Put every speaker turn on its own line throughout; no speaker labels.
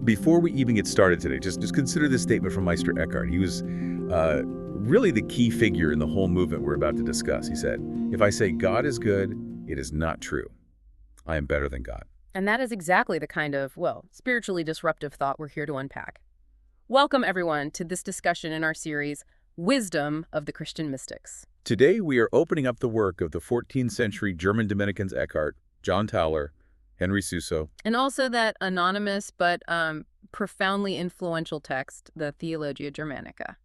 Before we even get started today, just consider this statement from Meister Eckhart. He was really the key figure in the whole movement we're about to discuss. He said, if I say God is good, it is not true. I am better than God.
And that is exactly the kind of, well, spiritually disruptive thought we're here to unpack. Welcome, everyone, to this discussion in our series, Wisdom of the Christian Mystics.
Today, we are opening up the work of the 14th century German Dominicans Eckhart, John Tauler, Henry Suso,
And also that anonymous but profoundly influential text, the Theologia Germanica.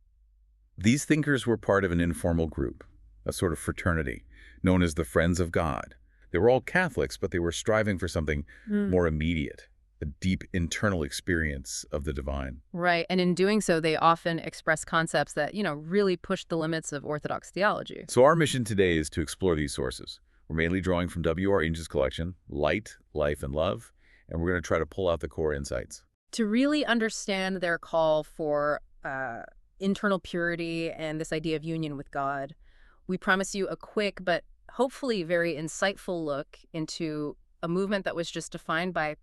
These thinkers were part of an informal group, a sort of fraternity, known as the Friends of God. They were all Catholics, but they were striving for something more immediate, a deep internal experience of the divine.
Right, and in doing so, they often express concepts that, really push the limits of Orthodox theology.
So our mission today is to explore these sources. We're mainly drawing from W.R. Ainge's collection, Light, Life, and Love, and we're going to try to pull out the core insights.
To really understand their call for internal purity and this idea of union with God, we promise you a quick but hopefully very insightful look into a movement that was just defined by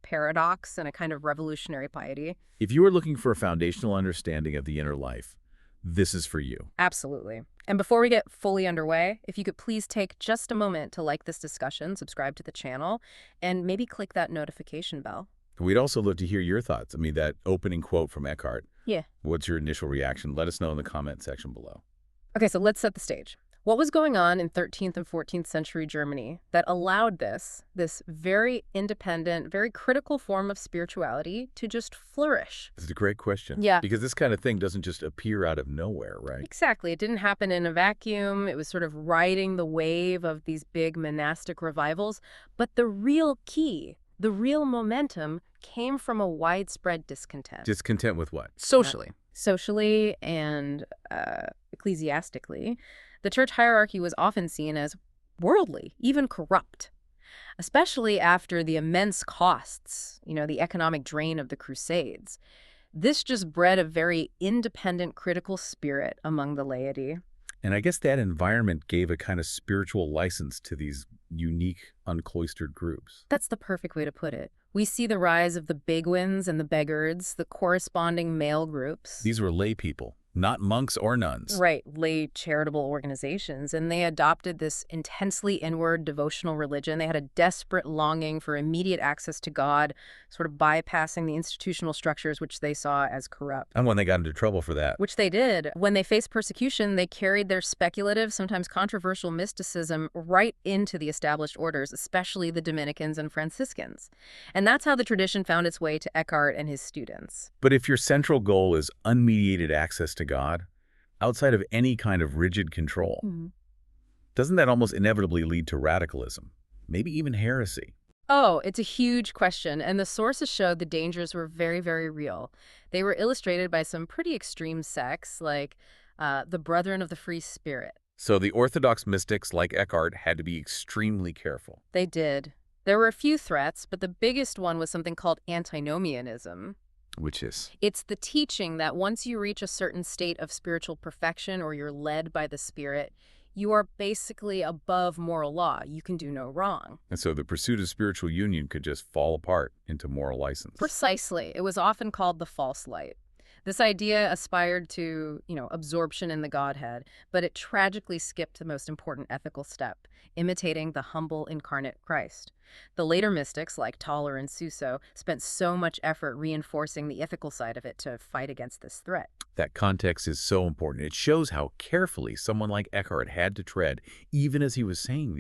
paradox and a kind of revolutionary piety.
If you are looking for a foundational understanding of the inner life, this is for you.
Absolutely. And before we get fully underway, if you could please take just a moment to like this discussion, subscribe to the channel, and maybe click that notification bell.
We'd also love to hear your thoughts. I mean, that opening quote from Eckhart.
Yeah.
What's your initial reaction? Let us know in the comment section below.
Okay, so let's set the stage. What was going on in 13th and 14th century Germany that allowed this very independent, very critical form of spirituality to just flourish?
It's a great question.
Yeah.
Because this kind of thing doesn't just appear out of nowhere, right?
Exactly. It didn't happen in a vacuum. It was sort of riding the wave of these big monastic revivals. But the real key, the real momentum came from a widespread discontent.
Discontent with what?
Socially and ecclesiastically. The church hierarchy was often seen as worldly, even corrupt, especially after the immense costs, the economic drain of the Crusades. This just bred a very independent, critical spirit among the laity.
And I guess that environment gave a kind of spiritual license to these unique, uncloistered groups.
That's the perfect way to put it. We see the rise of the bigwins and the beggards, the corresponding male groups.
These were lay people, not monks or nuns.
Right, lay charitable organizations. And they adopted this intensely inward devotional religion. They had a desperate longing for immediate access to God, sort of bypassing the institutional structures which they saw as corrupt.
And when they got into trouble for that.
Which they did. When they faced persecution, they carried their speculative, sometimes controversial mysticism right into the established orders, especially the Dominicans and Franciscans. And that's how the tradition found its way to Eckhart and his students.
But if your central goal is unmediated access to God, outside of any kind of rigid control, doesn't that almost inevitably lead to radicalism, maybe even heresy?
Oh, it's a huge question, and the sources showed the dangers were very, very real. They were illustrated by some pretty extreme sects, like the Brethren of the Free Spirit.
So the Orthodox mystics like Eckhart had to be extremely careful.
They did. There were a few threats, but the biggest one was something called antinomianism.
Which is?
It's the teaching that once you reach a certain state of spiritual perfection or you're led by the Spirit, you are basically above moral law. You can do no wrong.
And so the pursuit of spiritual union could just fall apart into moral license.
Precisely. It was often called the false light. This idea aspired to, absorption in the Godhead, but it tragically skipped the most important ethical step, imitating the humble incarnate Christ. The later mystics, like Tauler and Suso, spent so much effort reinforcing the ethical side of it to fight against this threat.
That context is so important. It shows how carefully someone like Eckhart had to tread, even as he was saying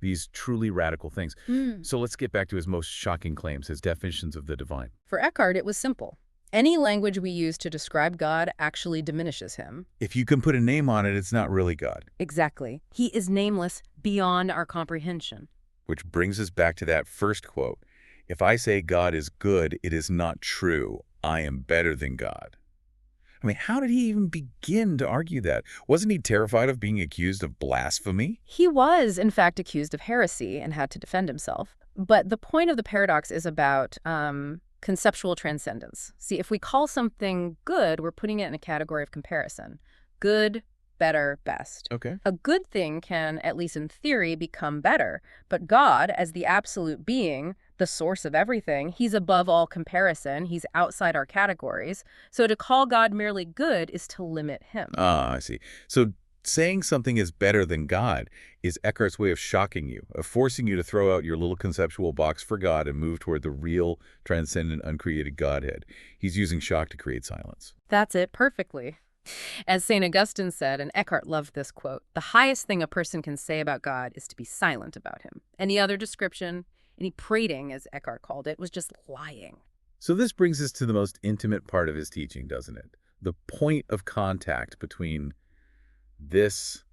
these truly radical things. So let's get back to his most shocking claims, his definitions of the divine.
For Eckhart, it was simple. Any language we use to describe God actually diminishes him.
If you can put a name on it, it's not really God.
Exactly. He is nameless beyond our comprehension.
Which brings us back to that first quote. If I say God is good, it is not true. I am better than God. I mean, how did he even begin to argue that? Wasn't he terrified of being accused of blasphemy?
He was, in fact, accused of heresy and had to defend himself. But the point of the paradox is about conceptual transcendence. See, if we call something good, we're putting it in a category of comparison. Good, better, best.
Okay.
A good thing can, at least in theory, become better. But God, as the absolute being, the source of everything. He's above all comparison. He's outside our categories. So to call God merely good is to limit him.
Ah, I see. So saying something is better than God is Eckhart's way of shocking you, of forcing you to throw out your little conceptual box for God and move toward the real, transcendent, uncreated Godhead. He's using shock to create silence.
That's it perfectly. As St. Augustine said, and Eckhart loved this quote, the highest thing a person can say about God is to be silent about him. Any other description, any prating, as Eckhart called it, was just lying.
So this brings us to the most intimate part of his teaching, doesn't it? The point of contact between this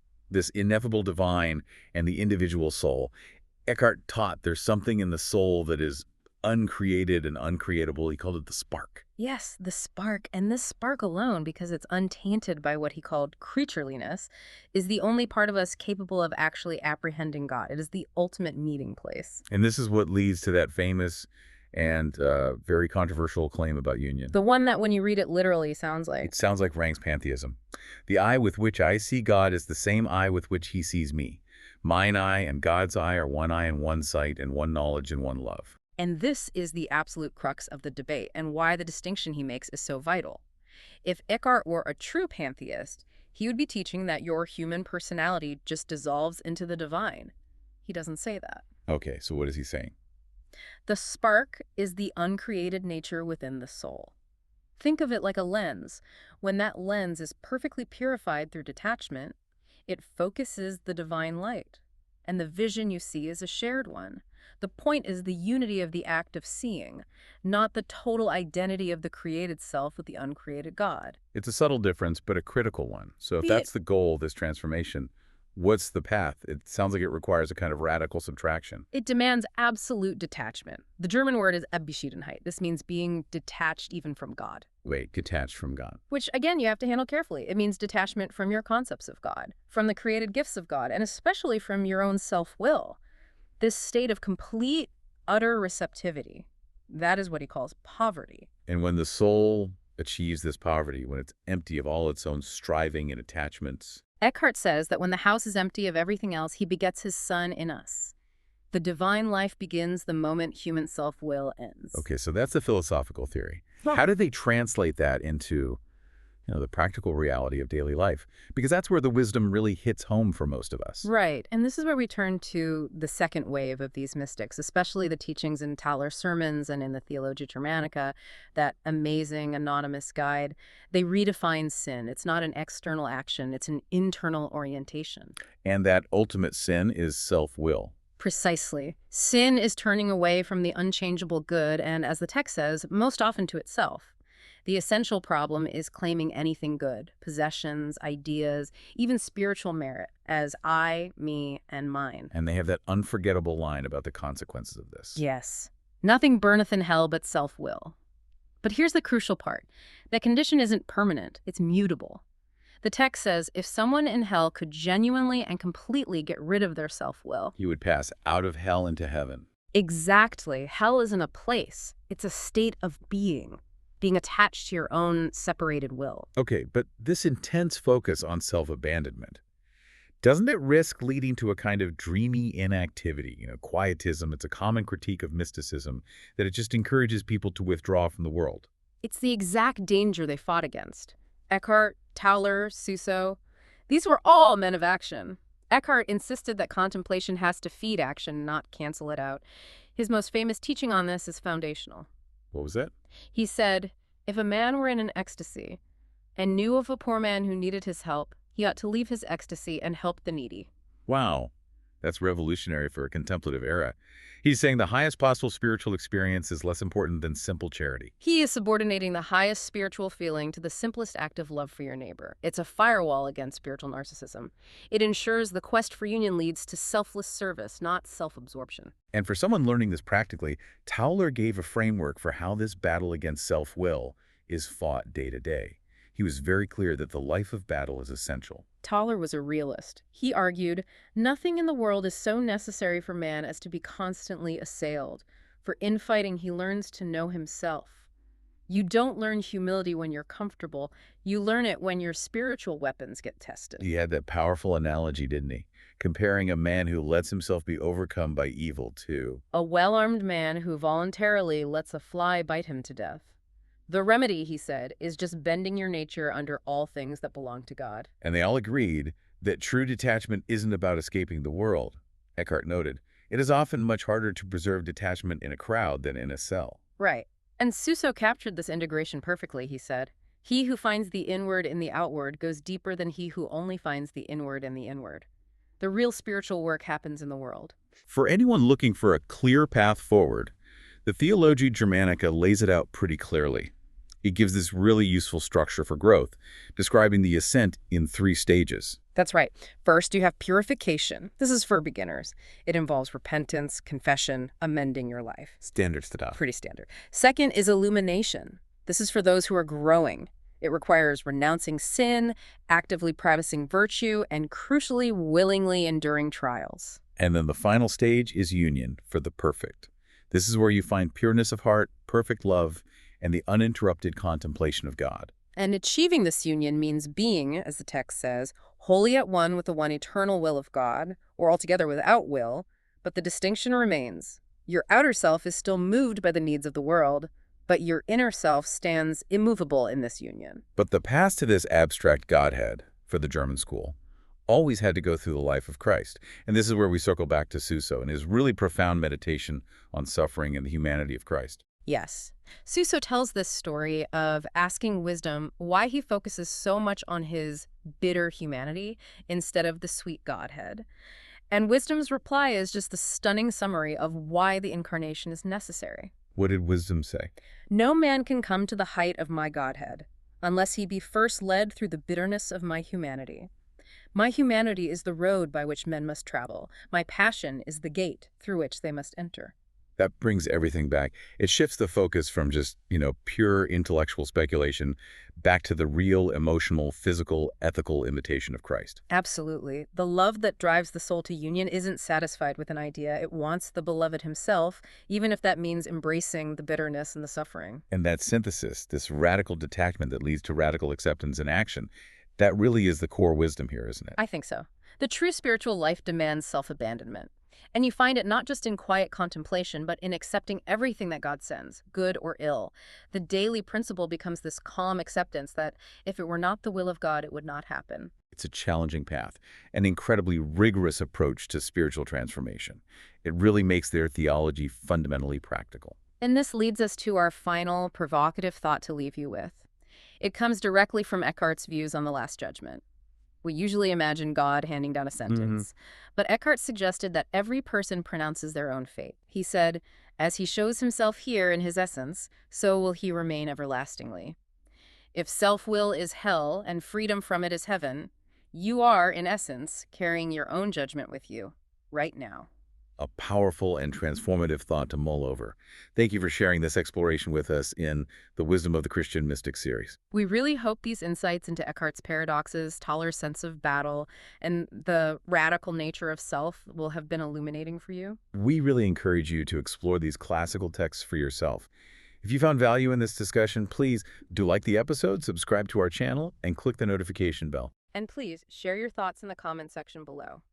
ineffable divine and the individual soul. Eckhart taught there's something in the soul that is uncreated and uncreatable. He called it the spark.
Yes, the spark, and this spark alone, because it's untainted by what he called creatureliness, is the only part of us capable of actually apprehending God. It is the ultimate meeting place.
And this is what leads to that famous and very controversial claim about union.
The one that when you read it literally sounds like...
It sounds like Ranck's pantheism. The eye with which I see God is the same eye with which he sees me. Mine eye and God's eye are one eye and one sight and one knowledge and one love.
And this is the absolute crux of the debate and why the distinction he makes is so vital. If Eckhart were a true pantheist, he would be teaching that your human personality just dissolves into the divine. He doesn't say that.
Okay, so what is he saying?
The spark is the uncreated nature within the soul. Think of it like a lens. When that lens is perfectly purified through detachment, it focuses the divine light, and the vision you see is a shared one. The point is the unity of the act of seeing, not the total identity of the created self with the uncreated God.
It's a subtle difference, but a critical one. So if that's the goal of this transformation, what's the path? It sounds like it requires a kind of radical subtraction.
It demands absolute detachment. The German word is Abgeschiedenheit. This means being detached even from God.
Wait, detached from God.
Which, again, you have to handle carefully. It means detachment from your concepts of God, from the created gifts of God, and especially from your own self-will. This state of complete, utter receptivity, that is what he calls poverty.
And when the soul achieves this poverty, when it's empty of all its own striving and attachments,
Eckhart says that when the house is empty of everything else, he begets his son in us. The divine life begins the moment human self-will ends.
Okay, so that's the philosophical theory. How do they translate that into, the practical reality of daily life? Because that's where the wisdom really hits home for most of us.
Right, and this is where we turn to the second wave of these mystics, especially the teachings in Tauler's sermons and in the Theologia Germanica, that amazing anonymous guide. They redefine sin. It's not an external action, it's an internal orientation.
And that ultimate sin is self-will.
Precisely. Sin is turning away from the unchangeable good and, as the text says, most often to itself. The essential problem is claiming anything good, possessions, ideas, even spiritual merit, as I, me, and mine.
And they have that unforgettable line about the consequences of this.
Yes. Nothing burneth in hell but self-will. But here's the crucial part. That condition isn't permanent, it's mutable. The text says if someone in hell could genuinely and completely get rid of their self-will,
He would pass out of hell into heaven.
Exactly. Hell isn't a place. It's a state of being attached to your own separated will.
Okay, but this intense focus on self-abandonment, doesn't it risk leading to a kind of dreamy inactivity, quietism? It's a common critique of mysticism, that it just encourages people to withdraw from the world.
It's the exact danger they fought against. Eckhart, Tauler, Suso, these were all men of action. Eckhart insisted that contemplation has to feed action, not cancel it out. His most famous teaching on this is foundational.
What was that?
He said, if a man were in an ecstasy and knew of a poor man who needed his help, he ought to leave his ecstasy and help the needy.
Wow, that's revolutionary for a contemplative era. He's saying the highest possible spiritual experience is less important than simple charity.
He is subordinating the highest spiritual feeling to the simplest act of love for your neighbor. It's a firewall against spiritual narcissism. It ensures the quest for union leads to selfless service, not self-absorption.
And for someone learning this practically, Tauler gave a framework for how this battle against self-will is fought day to day. He was very clear that the life of battle is essential.
Tauler was a realist. He argued, nothing in the world is so necessary for man as to be constantly assailed. For infighting, he learns to know himself. You don't learn humility when you're comfortable. You learn it when your spiritual weapons get tested.
He had that powerful analogy, didn't he? comparing a man who lets himself be overcome by evil to.
A well-armed man who voluntarily lets a fly bite him to death. The remedy, he said, is just bending your nature under all things that belong to God.
And they all agreed that true detachment isn't about escaping the world. Eckhart noted, it is often much harder to preserve detachment in a crowd than in a cell.
Right. And Suso captured this integration perfectly, he said. He who finds the inward in the outward goes deeper than he who only finds the inward in the inward. The real spiritual work happens in the world.
For anyone looking for a clear path forward, the Theologia Germanica lays it out pretty clearly. It gives this really useful structure for growth, describing the ascent in 3 stages.
That's right. First, you have purification. This is for beginners. It involves repentance, confession, amending your life.
Standard stuff.
Pretty standard. Second is illumination. This is for those who are growing. It requires renouncing sin, actively practicing virtue, and crucially, willingly enduring trials.
And then the final stage is union for the perfect. This is where you find pureness of heart, perfect love, and the uninterrupted contemplation of God.
And achieving this union means being, as the text says, wholly at one with the one eternal will of God, or altogether without will, but the distinction remains. Your outer self is still moved by the needs of the world, but your inner self stands immovable in this union.
But the path to this abstract Godhead, for the German school, always had to go through the life of Christ. And this is where we circle back to Suso and his really profound meditation on suffering and the humanity of Christ.
Yes. Suso tells this story of asking wisdom why he focuses so much on his bitter humanity instead of the sweet Godhead. And wisdom's reply is just the stunning summary of why the incarnation is necessary.
What did wisdom say?
No man can come to the height of my Godhead unless he be first led through the bitterness of my humanity. My humanity is the road by which men must travel. My passion is the gate through which they must enter.
That brings everything back. It shifts the focus from just, pure intellectual speculation back to the real, emotional, physical, ethical imitation of Christ.
Absolutely. The love that drives the soul to union isn't satisfied with an idea. It wants the beloved himself, even if that means embracing the bitterness and the suffering.
And that synthesis, this radical detachment that leads to radical acceptance and action, that really is the core wisdom here, isn't it?
I think so. The true spiritual life demands self-abandonment. And you find it not just in quiet contemplation, but in accepting everything that God sends, good or ill. The daily principle becomes this calm acceptance that if it were not the will of God, it would not happen.
It's a challenging path, an incredibly rigorous approach to spiritual transformation. It really makes their theology fundamentally practical.
And this leads us to our final provocative thought to leave you with. It comes directly from Eckhart's views on the Last Judgment. We usually imagine God handing down a sentence. But Eckhart suggested that every person pronounces their own fate. He said, as he shows himself here in his essence, so will he remain everlastingly. If self-will is hell and freedom from it is heaven, you are, in essence, carrying your own judgment with you, right now.
A powerful and transformative thought to mull over. Thank you for sharing this exploration with us in the Wisdom of the Christian Mystic series.
We really hope these insights into Eckhart's paradoxes, Tauler's sense of battle, and the radical nature of self will have been illuminating for you.
We really encourage you to explore these classical texts for yourself. If you found value in this discussion, please do like the episode, subscribe to our channel, and click the notification bell.
And please share your thoughts in the comment section below.